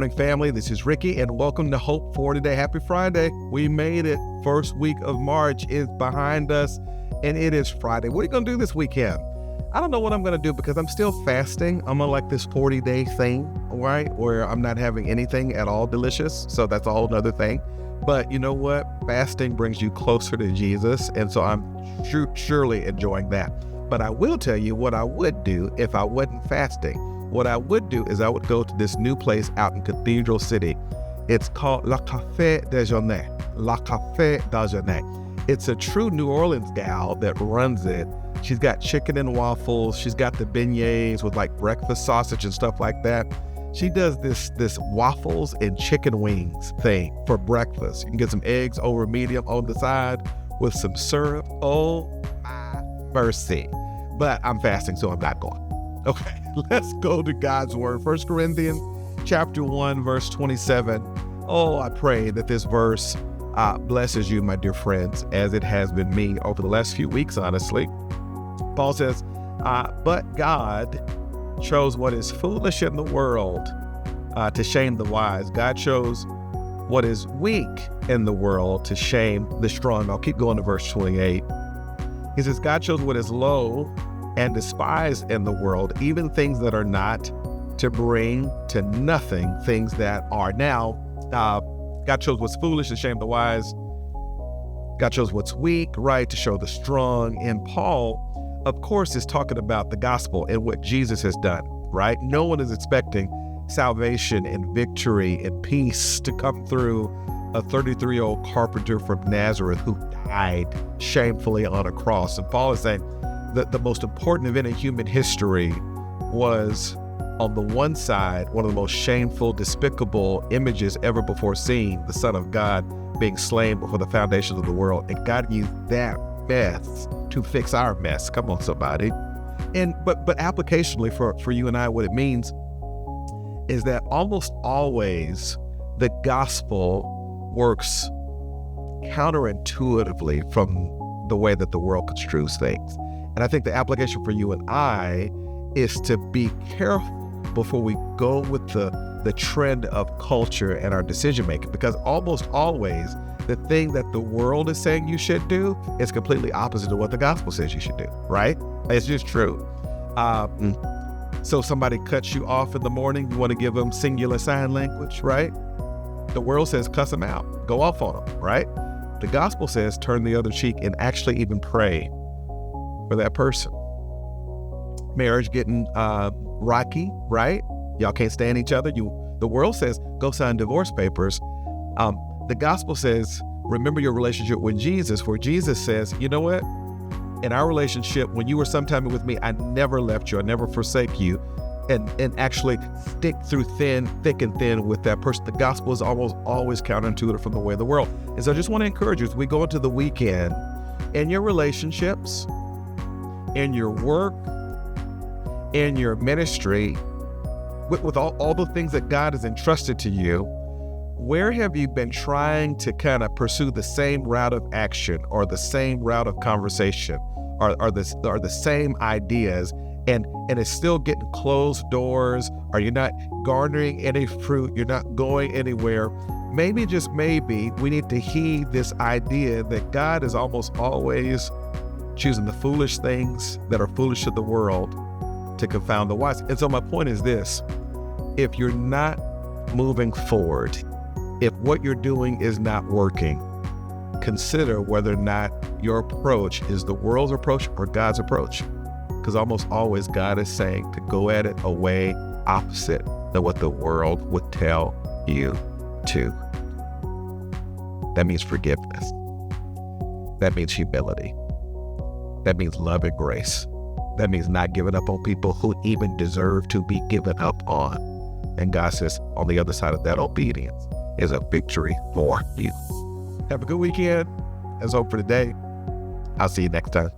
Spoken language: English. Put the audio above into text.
morning, family. This is Ricky, and welcome to Hope for Today. Happy Friday. We made it. First week of March is behind us, and it is Friday. What are you going to do this weekend? I don't know what I'm going to do because I'm still fasting. I'm on like this 40-day thing, right, where I'm not having anything at all delicious. So that's a whole nother thing. But you know what? Fasting brings you closer to Jesus, and so I'm surely enjoying that. But I will tell you what I would do if I wasn't fasting. What I would do is I would go to this new place out in Cathedral City. It's called Le Café Déjeuner. Le Café Déjeuner. It's a true New Orleans gal that runs it. She's got chicken and waffles. She's got the beignets with like breakfast sausage and stuff like that. She does this waffles and chicken wings thing for breakfast. You can get some eggs over medium on the side with some syrup. Oh my mercy. But I'm fasting, so I'm not going. Okay, let's go to God's word. 1 Corinthians chapter 1, verse 27. Oh, I pray that this verse blesses you, my dear friends, as it has been me over the last few weeks, honestly. Paul says, but God chose what is foolish in the world to shame the wise. God chose what is weak in the world to shame the strong. I'll keep going to verse 28. He says, God chose what is low and despised in the world, even things that are not, to bring to nothing things that are. Now, God chose what's foolish to shame the wise. God chose what's weak, right, to show the strong. And Paul, of course, is talking about the gospel and what Jesus has done, right? No one is expecting salvation and victory and peace to come through a 33-year-old carpenter from Nazareth who died shamefully on a cross. And Paul is saying that the most important event in human history was, on the one side, one of the most shameful, despicable images ever before seen, the Son of God being slain before the foundations of the world. And God used that mess to fix our mess. Come on, somebody. And but applicationally for you and I, what it means is that almost always the gospel works counterintuitively from the way that the world construes things. And I think the application for you and I is to be careful before we go with the trend of culture and our decision making, because almost always the thing that the world is saying you should do is completely opposite of what the gospel says you should do, right? It's just true. So somebody cuts you off in the morning, you want to give them singular sign language, right? The world says cuss them out, go off on them, right? The gospel says turn the other cheek and actually even pray for that person. Marriage getting rocky, right? Y'all can't stand each other. The world says go sign divorce papers. The gospel says remember your relationship with Jesus, where Jesus says, you know what? In our relationship, when you were sometime with me, I never left you, I never forsake you, and actually stick through thick and thin with that person. The gospel is almost always counterintuitive from the way of the world. And so I just want to encourage you as we go into the weekend, in your relationships, in your work, in your ministry, with all the things that God has entrusted to you, where have you been trying to kind of pursue the same route of action or the same route of conversation or the same ideas, and it's still getting closed doors? Are you not garnering any fruit? You're not going anywhere? Maybe, just maybe, we need to heed this idea that God is almost always choosing the foolish things that are foolish to the world to confound the wise. And so my point is this: if you're not moving forward, if what you're doing is not working, consider whether or not your approach is the world's approach or God's approach. Because almost always God is saying to go at it a way opposite than what the world would tell you to. That means forgiveness. That means humility. That means love and grace. That means not giving up on people who even deserve to be given up on. And God says, on the other side of that obedience is a victory for you. Have a good weekend. That's hope for today. I'll see you next time.